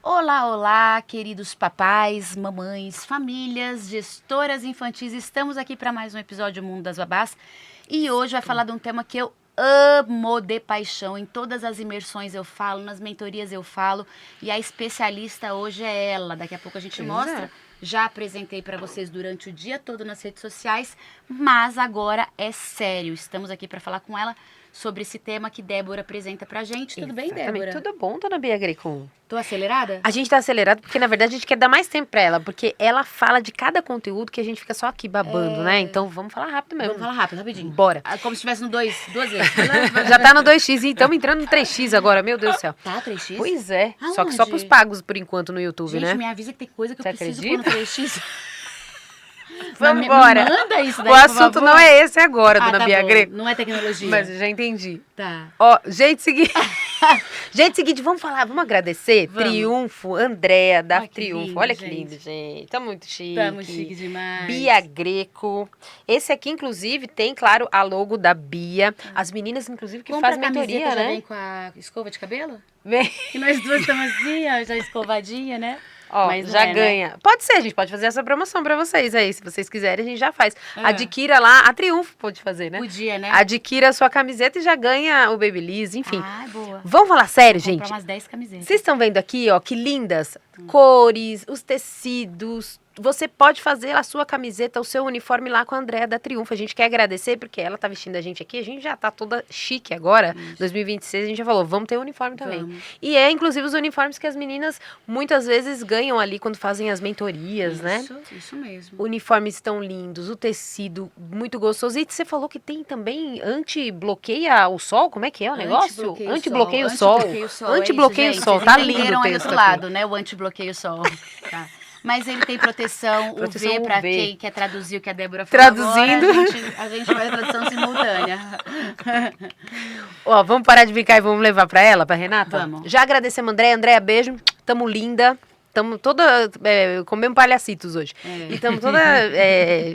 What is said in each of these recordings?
Olá, olá, queridos papais, mamães, famílias, gestoras infantis. Estamos aqui para mais um episódio Mundo das Babás e hoje vai falar de um tema que eu amo de paixão. Em todas as imersões eu falo, nas mentorias eu falo e a especialista hoje é ela. Daqui a pouco a gente mostra. Já apresentei para vocês durante o dia todo nas redes sociais, mas agora é sério. Estamos aqui para falar com ela sobre esse tema que Débora apresenta pra gente. Tudo bem, Débora? Tudo bom, dona Bia Greco? Tô acelerada? A gente tá acelerado porque, na verdade, a gente quer dar mais tempo pra ela, porque ela fala de cada conteúdo que a gente fica só aqui babando, né? Então, vamos falar rápido mesmo. Vamos falar rápido, rapidinho. Bora. Como se estivesse no duas vezes. Já tá no 2x e estamos entrando no 3x agora, meu Deus do céu. Tá, 3x? Pois é, Aonde? só que só pros pagos, por enquanto, no YouTube, Gente, né? me avisa que tem coisa que eu Você preciso acredita? pôr no 3x. Vamos Me embora. manda isso daí, O por assunto favor. não é esse agora, dona tá Bia bom. Greco. Não é tecnologia. Mas eu já entendi. Tá. Ó, gente seguinte. Gente seguinte, vamos agradecer. Vamos. Triunfo, Andréa da Ai, que Triunfo. lindo, Olha que gente. lindo, gente. Tá muito chique. Tamo chique demais. Bia Greco. Esse aqui, inclusive, tem, claro, a logo da Bia. As meninas, inclusive, que Compra fazem a camiseta, mentoria, já né? vem com a escova de cabelo? Vem. E nós duas estamos assim, ó, já escovadinha, né? Ó, Mas não já é, né? ganha. Pode ser, a gente pode fazer essa promoção pra vocês aí. Se vocês quiserem, a gente já faz. Ah. Adquira lá, a Triunfo pode fazer, né? Podia, né? Adquira a sua camiseta e já ganha o Babyliss, enfim. Ai, boa. Vamos falar sério, Vou comprar gente? umas 10 camisetas. Vocês estão vendo aqui, ó, que lindas cores, os tecidos. Você pode fazer a sua camiseta, o seu uniforme lá com a Andréa da Triunfo. A gente quer agradecer porque ela tá vestindo a gente aqui. A gente já tá toda chique agora. 2026 a gente já falou, vamos ter uniforme também. Vamos. E é inclusive os uniformes que as meninas muitas vezes ganham ali quando fazem as mentorias, né? Isso mesmo. Uniformes tão lindos, o tecido muito gostoso. E você falou que tem também anti-bloqueia o sol? Como é que é o negócio? Anti-bloqueio o sol. Anti-bloqueio o sol. Tá lindo o Entenderam aí do texto outro aqui. lado, né? O anti-bloqueio sol. Tá. Mas ele tem proteção Proteção UV pra UV. quem quer traduzir o que a Débora falou. Traduzindo. Agora, a gente faz a tradução simultânea. Ó, vamos parar de brincar e vamos levar pra ela, pra Renata? Vamos. Já agradecemos a Andréa. Andréa, beijo. Tamo linda. Tamo toda... comemos palhacitos hoje. E tamo toda...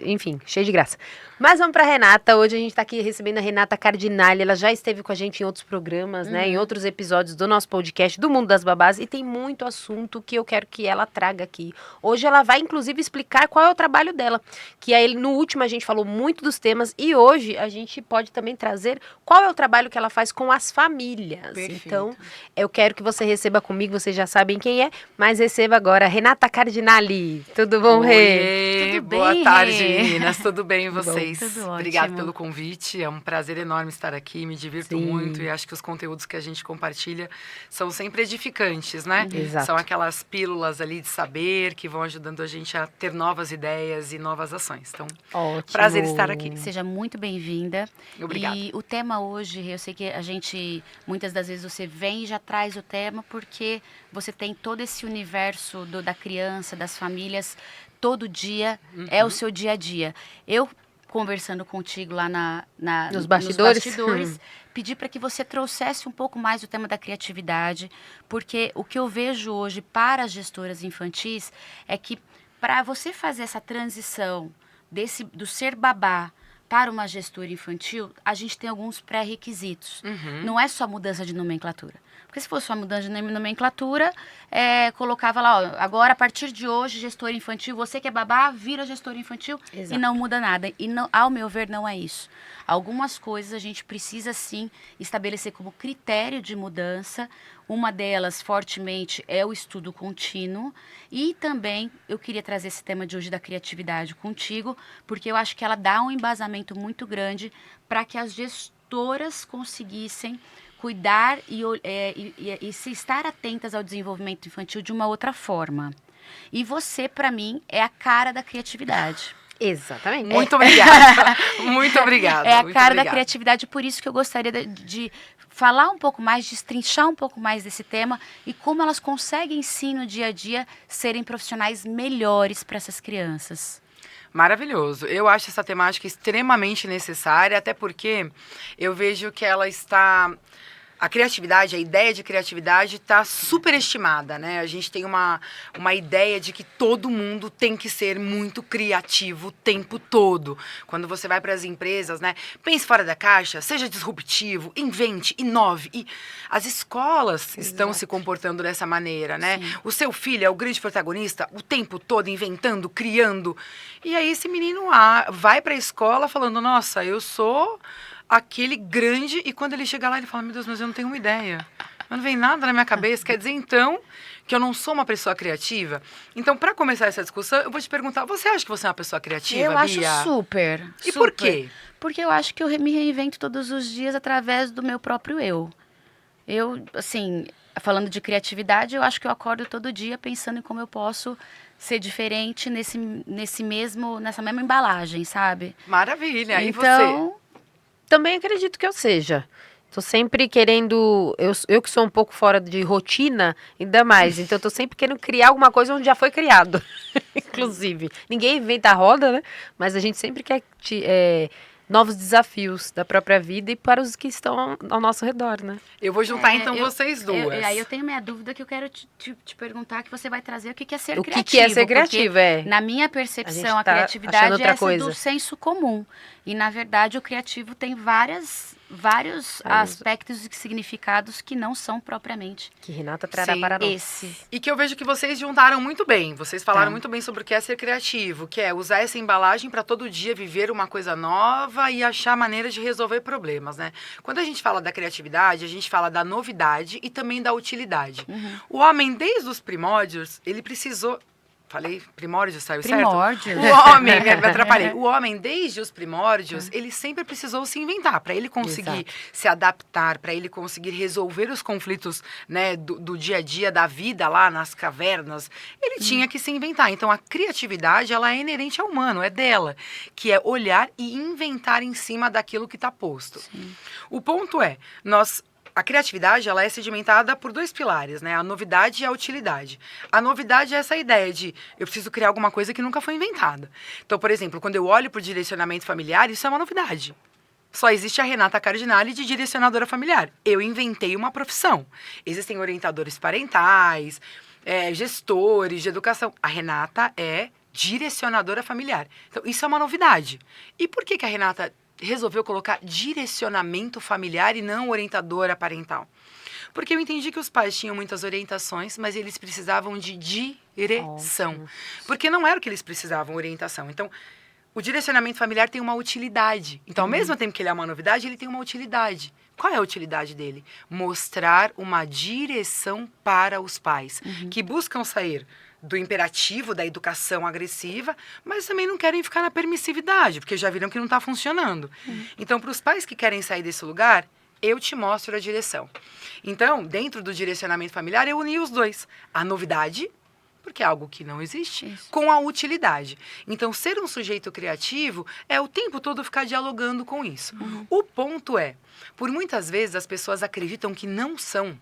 enfim, cheia de graça. Mas vamos pra Renata. Hoje a gente tá aqui recebendo a Renata Cardinale. Ela já esteve com a gente em outros programas, né? Em outros episódios do nosso podcast, do Mundo das Babás. E tem muito assunto que eu quero que ela traga aqui. Hoje ela vai, inclusive, explicar qual é o trabalho dela. Que aí, no último, a gente falou muito dos temas. E hoje a gente pode também trazer qual é o trabalho que ela faz com as famílias. Perfeito. Então, eu quero que você receba comigo. Vocês já sabem quem é. Mas receba agora Renata Cardinale. Tudo bom, Rê? Oiê, Tudo boa bem, tarde, Rê? meninas. Tudo bem e Tudo bom. vocês? Tudo Obrigada ótimo. pelo convite. É um prazer enorme estar aqui. Me divirto Sim. muito e acho que os conteúdos que a gente compartilha são sempre edificantes, né? Exato. São aquelas pílulas ali de saber que vão ajudando a gente a ter novas ideias e novas ações. Então, Ótimo. prazer estar aqui. Seja muito bem-vinda. Obrigada. E o tema hoje, eu sei que a gente, muitas das vezes você vem e já traz o tema porque você tem todo esse universo da criança, das famílias, todo dia, é o seu dia a dia. Eu, conversando contigo lá Nos bastidores. pedi para que você trouxesse um pouco mais o tema da criatividade, porque o que eu vejo hoje para as gestoras infantis é que para você fazer essa transição do ser babá para uma gestora infantil, a gente tem alguns pré-requisitos. Não é só mudança de nomenclatura. Porque se fosse uma mudança de nomenclatura, colocava lá, ó, agora a partir de hoje, gestora infantil, você que é babá, vira gestora infantil. Exato. E não muda nada. E não, ao meu ver, não é isso. Algumas coisas a gente precisa sim estabelecer como critério de mudança. Uma delas, fortemente, é o estudo contínuo. E também eu queria trazer esse tema de hoje da criatividade contigo, porque eu acho que ela dá um embasamento muito grande para que as gestoras conseguissem cuidar e se estar atentas ao desenvolvimento infantil de uma outra forma. E você, para mim, é a cara da criatividade. Exatamente. Muito obrigada. Muito obrigada. É a muito cara da obrigada. criatividade, por isso que eu gostaria de falar um pouco mais, destrinchar um pouco mais desse tema e como elas conseguem sim no dia a dia serem profissionais melhores para essas crianças. Maravilhoso. Eu acho essa temática extremamente necessária, até porque eu vejo que ela está A criatividade, a ideia de criatividade está superestimada, né? A gente tem uma ideia de que todo mundo tem que ser muito criativo o tempo todo. Quando você vai para as empresas, né? Pense fora da caixa, seja disruptivo, invente, inove. E as escolas estão se comportando dessa maneira, né? Sim. O seu filho é o grande protagonista o tempo todo, inventando, criando. E aí esse menino vai para a escola falando, nossa, eu sou aquele grande, e quando ele chega lá, ele fala, meu Deus, mas eu não tenho uma ideia. Não vem nada na minha cabeça. Quer dizer, então, que eu não sou uma pessoa criativa? Então, para começar essa discussão, eu vou te perguntar, você acha que você é uma pessoa criativa, Eu acho Bia? super. E por quê? Porque eu acho que eu me reinvento todos os dias através do meu próprio eu. Eu, assim, falando de criatividade, eu acho que eu acordo todo dia pensando em como eu posso ser diferente nessa mesma embalagem, sabe? Maravilha. E você? Então, Também acredito que eu seja. Tô sempre querendo. Eu que sou um pouco fora de rotina, ainda mais. Então, eu tô sempre querendo criar alguma coisa onde já foi criado. Inclusive. Ninguém inventa a roda, né? Mas a gente sempre quer novos desafios da própria vida e para os que estão ao nosso redor, né? Eu vou juntar, então, vocês duas. Aí eu tenho minha dúvida que eu quero te perguntar, que você vai trazer o que é ser O criativo. que é ser porque criativo, é. Na minha A percepção, gente a tá achando criatividade outra é essa coisa. do senso comum. E, na verdade, o criativo tem vários aspectos e significados que não são propriamente Que Renata trará Sim, para nós. esse. E que eu vejo que vocês juntaram muito bem. Vocês falaram Tá. muito bem sobre o que é ser criativo, que é usar essa embalagem para todo dia viver uma coisa nova e achar maneiras de resolver problemas, né? Quando a gente fala da criatividade, a gente fala da novidade e também da utilidade. O homem, desde os primórdios, ele precisou... Falei primórdios, saiu Primórdios. certo? O homem, me atrapalhei. O homem, desde os primórdios, ele sempre precisou se inventar. Para ele conseguir se adaptar, para ele conseguir resolver os conflitos, né, do dia a dia, da vida lá nas cavernas, ele tinha que se inventar. Então, a criatividade, ela é inerente ao humano, é dela. Que é olhar e inventar em cima daquilo que está posto. O ponto é, a criatividade, ela é sedimentada por dois pilares, né? A novidade e a utilidade. A novidade é essa ideia de eu preciso criar alguma coisa que nunca foi inventada. Então, por exemplo, quando eu olho para o direcionamento familiar, isso é uma novidade. Só existe a Renata Cardinale de direcionadora familiar. Eu inventei uma profissão. Existem orientadores parentais, gestores de educação. A Renata é direcionadora familiar. Então, isso é uma novidade. E por que a Renata resolveu colocar direcionamento familiar e não orientadora parental? Porque eu entendi que os pais tinham muitas orientações, mas eles precisavam de direção. Porque não era o que eles precisavam, orientação. Então, o direcionamento familiar tem uma utilidade. Então, ao mesmo tempo que ele é uma novidade, ele tem uma utilidade. Qual é a utilidade dele? Mostrar uma direção para os pais, que buscam sair do imperativo da educação agressiva, mas também não querem ficar na permissividade, porque já viram que não está funcionando. Então, para os pais que querem sair desse lugar, eu te mostro a direção. Então, dentro do direcionamento familiar, eu uni os dois. A novidade, porque é algo que não existe, com a utilidade. Então, ser um sujeito criativo é o tempo todo ficar dialogando com isso. O ponto é, por muitas vezes as pessoas acreditam que não são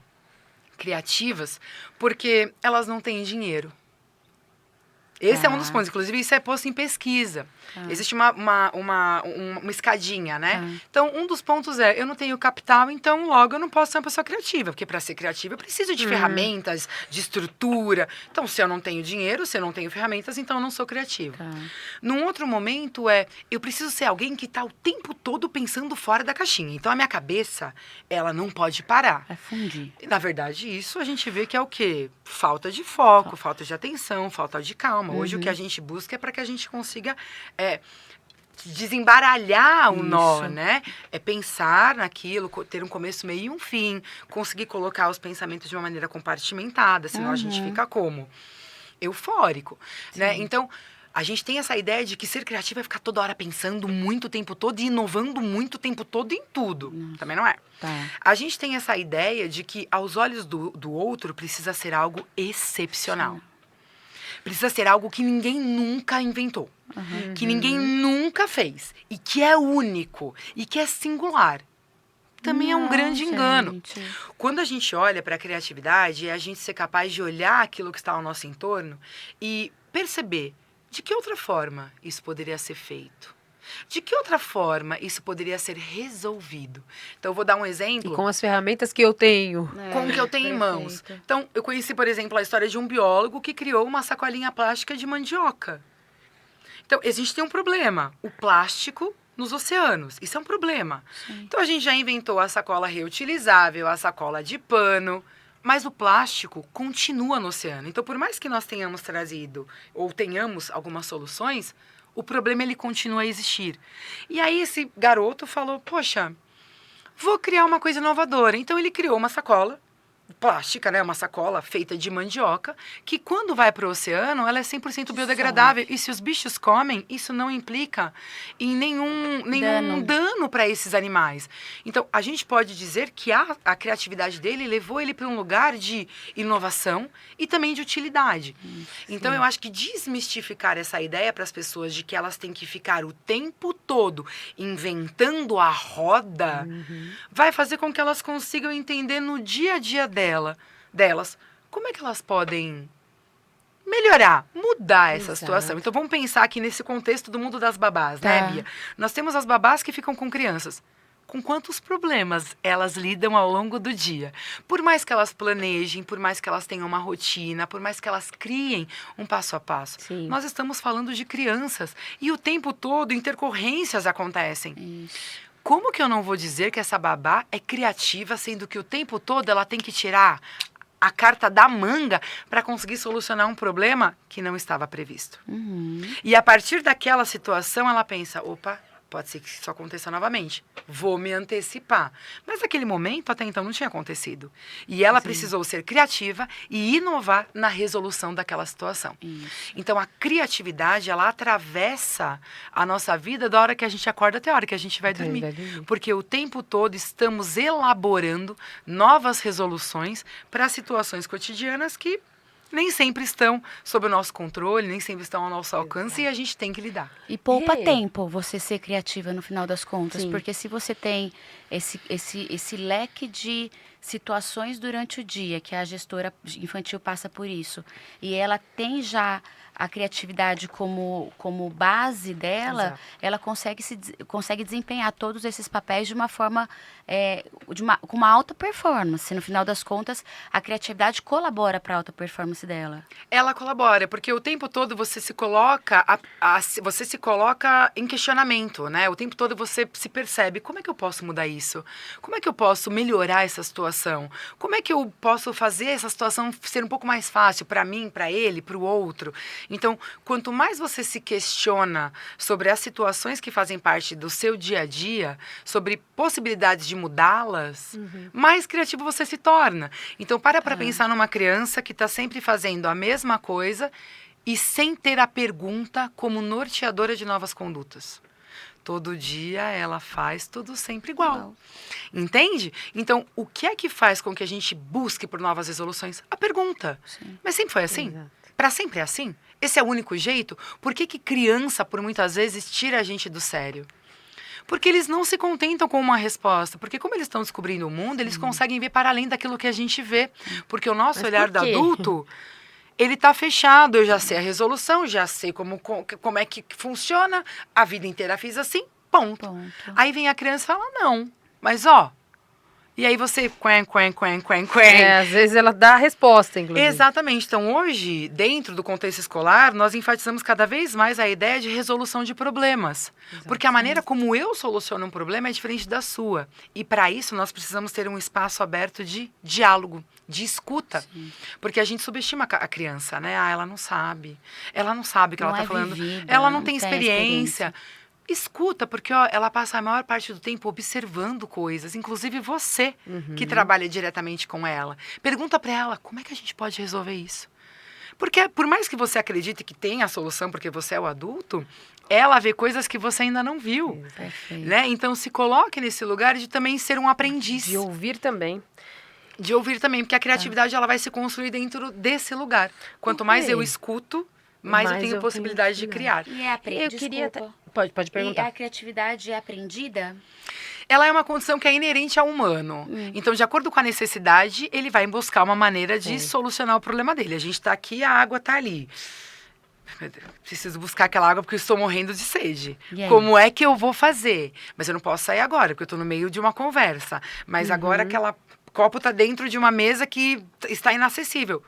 criativas porque elas não têm dinheiro. Esse é um dos pontos. Inclusive, isso é posto em pesquisa. Existe uma escadinha, né? Então, um dos pontos é, eu não tenho capital, então logo eu não posso ser uma pessoa criativa. Porque para ser criativa, eu preciso de ferramentas, de estrutura. Então, se eu não tenho dinheiro, se eu não tenho ferramentas, então eu não sou criativa. Num outro momento eu preciso ser alguém que está o tempo todo pensando fora da caixinha. Então, a minha cabeça, ela não pode parar. É fundir. Na verdade, isso a gente vê que é o quê? Falta de foco, falta de atenção, falta de calma. Hoje o que a gente busca é para que a gente consiga desembaralhar o nó, né? É pensar naquilo, ter um começo, meio e um fim, conseguir colocar os pensamentos de uma maneira compartimentada, senão a gente fica como? Eufórico, né? Então, a gente tem essa ideia de que ser criativo é ficar toda hora pensando muito o tempo todo e inovando muito o tempo todo em tudo. Também não é. A gente tem essa ideia de que, aos olhos do outro, precisa ser algo excepcional. Precisa ser algo que ninguém nunca inventou. Que ninguém nunca fez. E que é único. E que é singular. Também é um grande engano. Quando a gente olha para a criatividade, é a gente ser capaz de olhar aquilo que está ao nosso entorno e perceber de que outra forma isso poderia ser feito. De que outra forma isso poderia ser resolvido? Então, eu vou dar um exemplo. E com as ferramentas que eu tenho. Com o que eu tenho em mãos. Então, eu conheci, por exemplo, a história de um biólogo que criou uma sacolinha plástica de mandioca. Então, a gente tem um problema. O plástico nos oceanos. Isso é um problema. Sim. Então, a gente já inventou a sacola reutilizável, a sacola de pano, mas o plástico continua no oceano. Então, por mais que nós tenhamos trazido ou tenhamos algumas soluções, o problema ele continua a existir. E aí esse garoto falou, poxa, vou criar uma coisa inovadora. Então, ele criou uma sacola plástica, né? Uma sacola feita de mandioca, que quando vai para o oceano, ela é 100% biodegradável. E se os bichos comem, isso não implica em nenhum dano para esses animais. Então, a gente pode dizer que a criatividade dele levou ele para um lugar de inovação e também de utilidade. Então, eu acho que desmistificar essa ideia para as pessoas de que elas têm que ficar o tempo todo inventando a roda, vai fazer com que elas consigam entender no dia a dia delas, como é que elas podem melhorar, mudar essa situação. Então, vamos pensar aqui nesse contexto do mundo das babás, né, Bia? Nós temos as babás que ficam com crianças. Com quantos problemas elas lidam ao longo do dia? Por mais que elas planejem, por mais que elas tenham uma rotina, por mais que elas criem um passo a passo. Sim. Nós estamos falando de crianças e o tempo todo intercorrências acontecem. Isso. Como que eu não vou dizer que essa babá é criativa, sendo que o tempo todo ela tem que tirar a carta da manga para conseguir solucionar um problema que não estava previsto? E a partir daquela situação, ela pensa, opa, pode ser que isso aconteça novamente. Vou me antecipar. Mas naquele momento, até então, não tinha acontecido. E ela precisou ser criativa e inovar na resolução daquela situação. Isso. Então, a criatividade, ela atravessa a nossa vida da hora que a gente acorda até a hora que a gente vai dormir. Porque o tempo todo estamos elaborando novas resoluções para situações cotidianas que nem sempre estão sob o nosso controle, nem sempre estão ao nosso alcance e a gente tem que lidar. E poupa tempo você ser criativa no final das contas, Sim. porque se você tem esse leque de situações durante o dia, que a gestora infantil passa por isso, e ela tem já a criatividade como base dela, Exato. ela consegue desempenhar todos esses papéis de uma forma, com uma alta performance. No final das contas, a criatividade colabora para a alta performance dela. Ela colabora, porque o tempo todo você se coloca, você se coloca em questionamento, né? O tempo todo você se percebe, como é que eu posso mudar isso? Como é que eu posso melhorar essa situação? Como é que eu posso fazer essa situação ser um pouco mais fácil para mim, para ele, para o outro? Então, quanto mais você se questiona sobre as situações que fazem parte do seu dia a dia, sobre possibilidades de mudá-las, mais criativo você se torna. Então, para pensar numa criança que está sempre fazendo a mesma coisa e sem ter a pergunta como norteadora de novas condutas. Todo dia ela faz tudo sempre igual. Entende? Então, o que é que faz com que a gente busque por novas resoluções? A pergunta. Sim. Mas sempre foi assim? Exato. Para sempre é assim? Esse é o único jeito? Por que criança, por muitas vezes, tira a gente do sério? Porque eles não se contentam com uma resposta. Porque como eles estão descobrindo o mundo, eles conseguem ver para além daquilo que a gente vê. Porque o nosso Mas olhar por do quê? adulto, ele tá fechado. Eu já sei a resolução, já sei como é que funciona. A vida inteira fiz assim, ponto. Aí vem a criança e fala, não, mas ó... E aí você, Às vezes ela dá a resposta, inclusive. Exatamente. Então, hoje, dentro do contexto escolar, nós enfatizamos cada vez mais a ideia de resolução de problemas. Porque a maneira como eu soluciono um problema é diferente da sua. E, para isso, nós precisamos ter um espaço aberto de diálogo, de escuta. Sim. Porque a gente subestima a criança, né? Ah, ela não sabe. Ela não sabe o que ela Não está é falando. vivida, Ela não não tem tem experiência. Escuta, porque ó, ela passa a maior parte do tempo observando coisas, inclusive você que trabalha diretamente com ela. Pergunta para ela, como é que a gente pode resolver isso? Porque por mais que você acredite que tem a solução porque você é o adulto, ela vê coisas que você ainda não viu. Perfeito. Né? Então se coloque nesse lugar de também ser um aprendiz. De ouvir também. De ouvir também, porque a criatividade ela vai se construir dentro desse lugar. Quanto mais eu escuto, mais eu tenho possibilidade de criar. E é Eu queria... Pode E perguntar. a criatividade é aprendida? Ela é uma condição que é inerente ao humano. Então, de acordo com a necessidade, ele vai buscar uma maneira de solucionar o problema dele. A gente está aqui, a água está ali. preciso buscar aquela água porque eu estou morrendo de sede. E aí? Como é que eu vou fazer? Mas eu não posso sair agora, porque eu estou no meio de uma conversa. Mas agora aquela copo está dentro de uma mesa que está inacessível.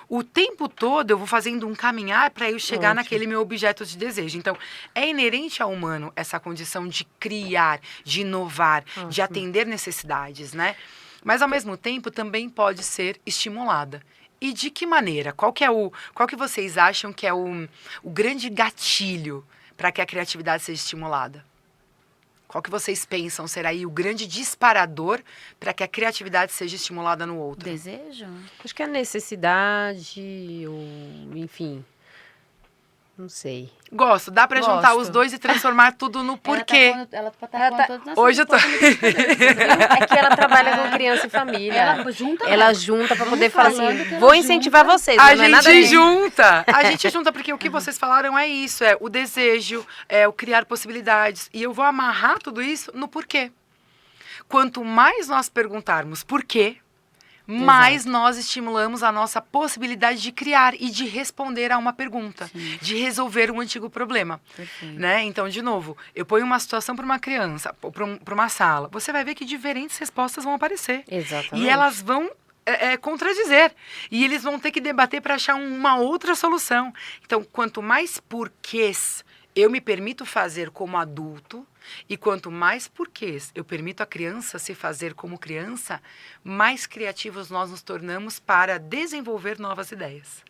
O tempo todo eu vou fazendo um caminhar para eu chegar Ótimo. naquele meu objeto de desejo. Então, é inerente ao humano essa condição de criar, de inovar, de Ótimo. atender necessidades, né? Mas, ao mesmo tempo, também pode ser estimulada. E de que maneira? Qual que vocês acham que é o grande gatilho para que a criatividade seja estimulada? Qual que vocês pensam ser aí o grande disparador para que a criatividade seja estimulada no outro? Desejo? Acho que a necessidade, ou enfim, não sei. Gosto. Dá para juntar Gosto. os dois e transformar tudo no porquê. Ela tá Ela pondo tá- todas as Hoje eu tô... É que ela trabalha com criança e família. Ela junta Ela mesmo. junta pra Vamos poder falar falando assim, que ela vou incentivar junta. vocês, A não é nada gente disso. junta. A gente junta porque o que vocês falaram é isso. É o desejo, é o criar possibilidades. E eu vou amarrar tudo isso no porquê. Quanto mais nós perguntarmos por quê, mais nós estimulamos a nossa possibilidade de criar e de responder a uma pergunta, Sim. de resolver um antigo problema. Perfeito. Né? Então, de novo, eu ponho uma situação para uma criança, ou para uma sala, você vai ver que diferentes respostas vão aparecer. Exatamente. E elas vão contradizer. E eles vão ter que debater para achar uma outra solução. Então, quanto mais porquês eu me permito fazer como adulto, e quanto mais porquês eu permito a criança se fazer como criança, mais criativos nós nos tornamos para desenvolver novas ideias.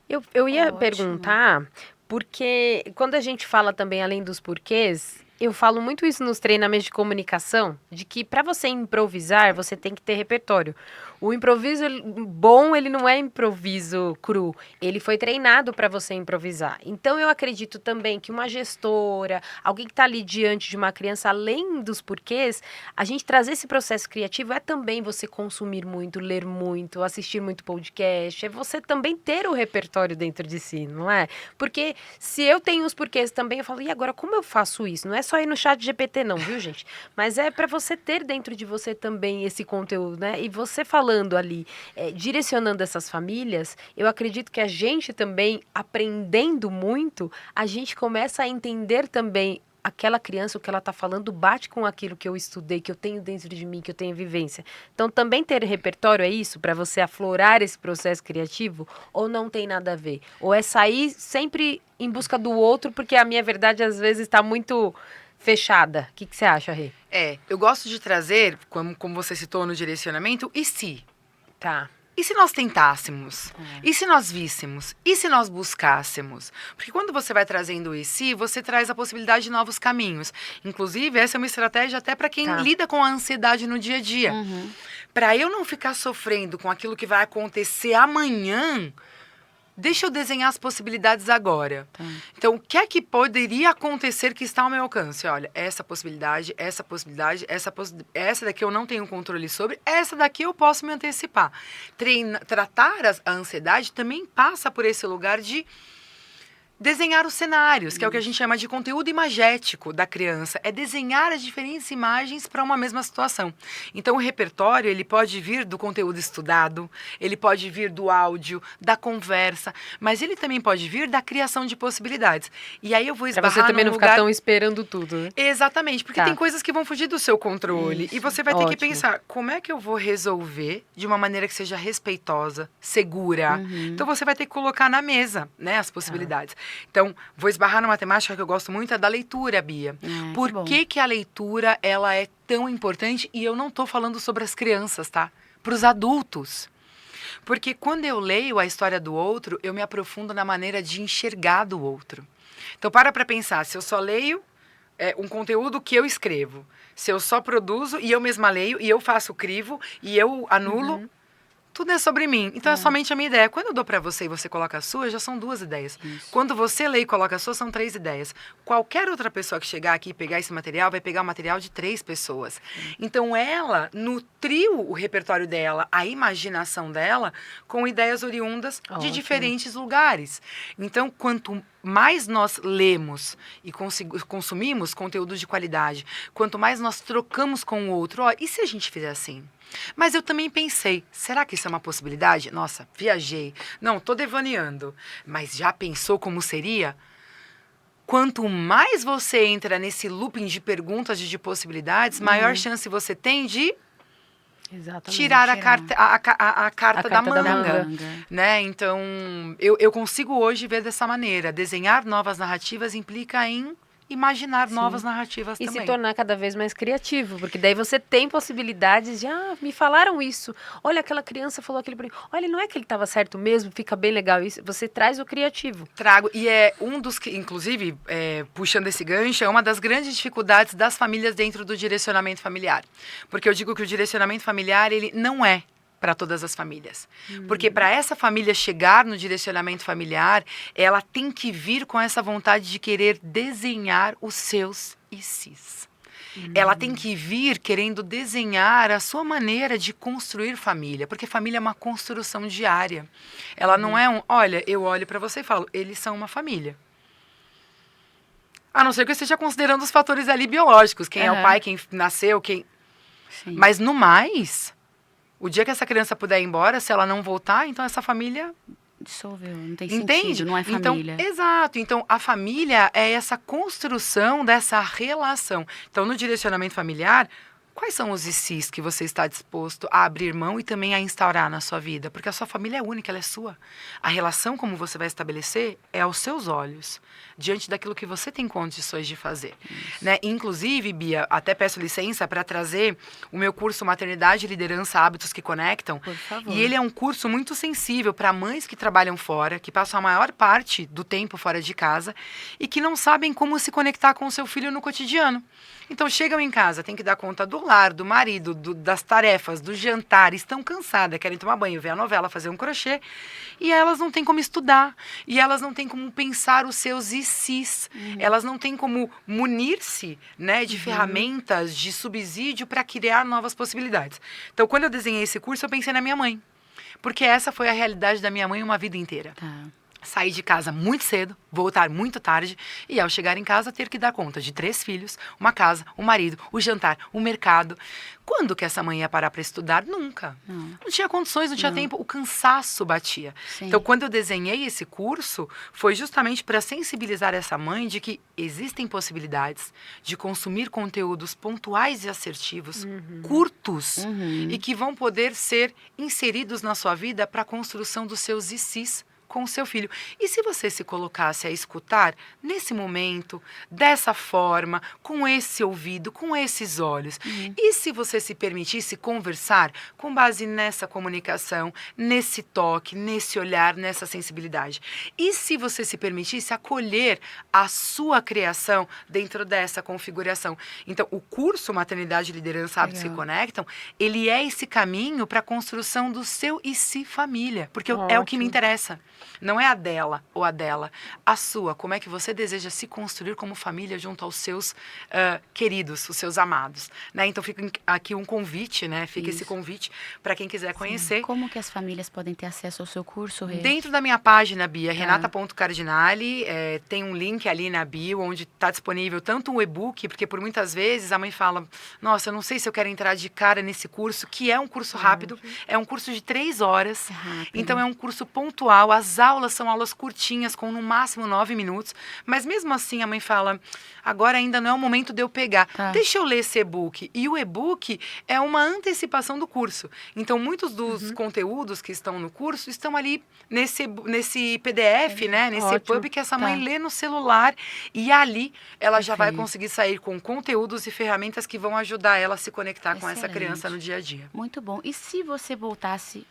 Eu ia Ótimo. perguntar, porque quando a gente fala também além dos porquês, eu falo muito isso nos treinamentos de comunicação, de que para você improvisar, você tem que ter repertório. O improviso bom, ele não é improviso cru, ele foi treinado para você improvisar. Então eu acredito também que uma gestora, alguém que está ali diante de uma criança, além dos porquês, a gente trazer esse processo criativo é também você consumir muito, ler muito, assistir muito podcast, é você também ter o repertório dentro de si, não é? Porque se eu tenho os porquês também, eu falo, e agora como eu faço isso? Não é só ir no chat GPT não, viu, gente? Mas é para você ter dentro de você também esse conteúdo, né? E você falando ali, direcionando essas famílias, eu acredito que a gente também, aprendendo muito, a gente começa a entender também aquela criança, o que ela está falando, bate com aquilo que eu estudei, que eu tenho dentro de mim, que eu tenho vivência. Então, também ter repertório é isso, para você aflorar esse processo criativo, ou não tem nada a ver? Ou é sair sempre em busca do outro, porque a minha verdade, às vezes, está muito fechada. O que você acha, Rê? Eu gosto de trazer, como você citou no direcionamento, e se? Tá. E se nós tentássemos? E se nós víssemos? E se nós buscássemos? Porque quando você vai trazendo o e se, você traz a possibilidade de novos caminhos. Inclusive, essa é uma estratégia até para quem lida com a ansiedade no dia a dia. Para eu não ficar sofrendo com aquilo que vai acontecer amanhã, deixa eu desenhar as possibilidades agora. Então, o que é que poderia acontecer que está ao meu alcance? Olha, essa possibilidade, essa daqui eu não tenho controle sobre, essa daqui eu posso me antecipar. Tratar a ansiedade também passa por esse lugar de desenhar os cenários, que é o que a gente chama de conteúdo imagético da criança. É desenhar as diferentes imagens para uma mesma situação. Então, o repertório, ele pode vir do conteúdo estudado, ele pode vir do áudio, da conversa, mas ele também pode vir da criação de possibilidades. E aí eu vou esbarrar Pra você também num não ficar lugar... tão esperando tudo, né? Exatamente, porque Tá. tem coisas que vão fugir do seu controle. Isso. E você vai ter que Ótimo. pensar, como é que eu vou resolver de uma maneira que seja respeitosa, segura? Então você vai ter que colocar na mesa, né, as possibilidades. Então, vou esbarrar numa temática que eu gosto muito, é da leitura, Bia. Por que bom. que a leitura ela é tão importante? E eu não estou falando sobre as crianças, tá? Para os adultos. Porque quando eu leio a história do outro, eu me aprofundo na maneira de enxergar do outro. Então, para pensar, se eu só leio um conteúdo que eu escrevo, se eu só produzo e eu mesma leio, e eu faço o crivo, e eu anulo, tudo é sobre mim. Então, é somente a minha ideia. Quando eu dou para você e você coloca a sua, já são 2 ideias. Isso. Quando você lê e coloca a sua, são 3 ideias. Qualquer outra pessoa que chegar aqui e pegar esse material, vai pegar o material de 3 pessoas. Então, ela nutriu o repertório dela, a imaginação dela, com ideias oriundas de Ótimo. diferentes lugares. Então, quanto mais nós lemos e consumimos conteúdo de qualidade, quanto mais nós trocamos com o outro, e se a gente fizer assim? Mas eu também pensei, será que isso é uma possibilidade? Nossa, viajei. Não, tô devaneando. Mas já pensou como seria? Quanto mais você entra nesse looping de perguntas e de possibilidades, maior chance você tem de Exatamente. tirar a carta da carta da manga. manga. Né? Então, eu consigo hoje ver dessa maneira. Desenhar novas narrativas implica em imaginar novas narrativas E também. se tornar cada vez mais criativo, porque daí você tem possibilidades de, me falaram isso. Olha, aquela criança falou aquilo pra mim. Olha, não é que ele estava certo mesmo, fica bem legal isso. Você traz o criativo. Trago, e é um dos que, inclusive, puxando esse gancho, é uma das grandes dificuldades das famílias dentro do direcionamento familiar. Porque eu digo que o direcionamento familiar, ele não é para todas as famílias. Porque para essa família chegar no direcionamento familiar, ela tem que vir com essa vontade de querer desenhar os seus ICs. Ela tem que vir querendo desenhar a sua maneira de construir família, porque família é uma construção diária. Ela não é olha, eu olho para você e falo, eles são uma família. A não ser que eu esteja considerando os fatores ali biológicos, quem é o pai, quem nasceu, quem... Sim. Mas no mais, o dia que essa criança puder ir embora, se ela não voltar, então essa família... Dissolveu, não tem Entende? sentido, não é família. Então, exato. Então, a família é essa construção dessa relação. Então, no direcionamento familiar, quais são os ICs que você está disposto a abrir mão e também a instaurar na sua vida? Porque a sua família é única, ela é sua. A relação como você vai estabelecer é aos seus olhos, diante daquilo que você tem condições de fazer. Né? Inclusive, Bia, até peço licença para trazer o meu curso Maternidade, Liderança, Hábitos que Conectam. Por favor. E ele é um curso muito sensível para mães que trabalham fora, que passam a maior parte do tempo fora de casa e que não sabem como se conectar com o seu filho no cotidiano. Então, chegam em casa, tem que dar conta do lar, do marido, das tarefas, do jantar, estão cansadas, querem tomar banho, ver a novela, fazer um crochê, e elas não têm como estudar, e elas não têm como pensar os seus ICs, elas não têm como munir-se, né, de ferramentas, de subsídio para criar novas possibilidades. Então, quando eu desenhei esse curso, eu pensei na minha mãe, porque essa foi a realidade da minha mãe uma vida inteira. Tá. Sair de casa muito cedo, voltar muito tarde e ao chegar em casa ter que dar conta de 3 filhos, uma casa, um marido, o jantar, o mercado. Quando que essa mãe ia parar para estudar? Nunca. Não tinha condições, não tinha tempo, o cansaço batia. Sim. Então, quando eu desenhei esse curso, foi justamente para sensibilizar essa mãe de que existem possibilidades de consumir conteúdos pontuais e assertivos, curtos, e que vão poder ser inseridos na sua vida para a construção dos seus ICs com o seu filho. E se você se colocasse a escutar nesse momento, dessa forma, com esse ouvido, com esses olhos, e se você se permitisse conversar com base nessa comunicação, nesse toque, nesse olhar, nessa sensibilidade? E se você se permitisse acolher a sua criação dentro dessa configuração? Então, o curso Maternidade, Liderança, Hábitos que Conectam, ele é esse caminho para a construção do seu e se família, porque é o que me interessa. Não é a dela ou a dela, a sua. Como é que você deseja se construir como família junto aos seus queridos, os seus amados. Né? Então fica aqui um convite, né? Fica esse convite para quem quiser conhecer. Como que as famílias podem ter acesso ao seu curso, Rê? Dentro da minha página, Bia, renata.cardinale, tem um link ali na bio, onde está disponível tanto o e-book, porque por muitas vezes a mãe fala, nossa, eu não sei se eu quero entrar de cara nesse curso, que é um curso rápido, é um curso de 3 horas, então é um curso pontual, as aulas são aulas curtinhas, com no máximo 9 minutos, mas mesmo assim a mãe fala, agora ainda não é o momento de eu pegar, deixa eu ler esse e-book. E o e-book é uma antecipação do curso. Então, muitos dos conteúdos que estão no curso estão ali nesse PDF, né? Nesse EPUB que essa mãe lê no celular. E ali ela já vai conseguir sair com conteúdos e ferramentas que vão ajudar ela a se conectar com essa criança no dia a dia. Muito bom. E se você voltasse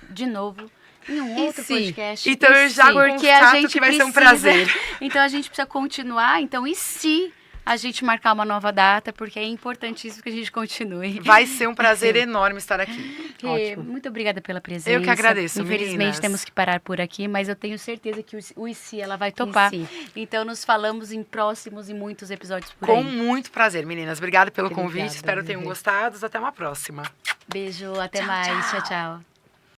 de novo em um outro podcast? Então eu já porque a gente que vai ser um prazer. Então a gente precisa continuar. Então, e se a gente marcar uma nova data? Porque é importantíssimo que a gente continue. Vai ser um prazer enorme estar aqui. Ótimo. Muito obrigada pela presença. Eu que agradeço, Infelizmente meninas. temos que parar por aqui, mas eu tenho certeza que o ICI ela vai topar. Então nos falamos em próximos e muitos episódios por aí. Com muito prazer, meninas. Obrigada pelo convite. Espero que tenham gostado. Até uma próxima. Beijo, até mais. Tchau, tchau.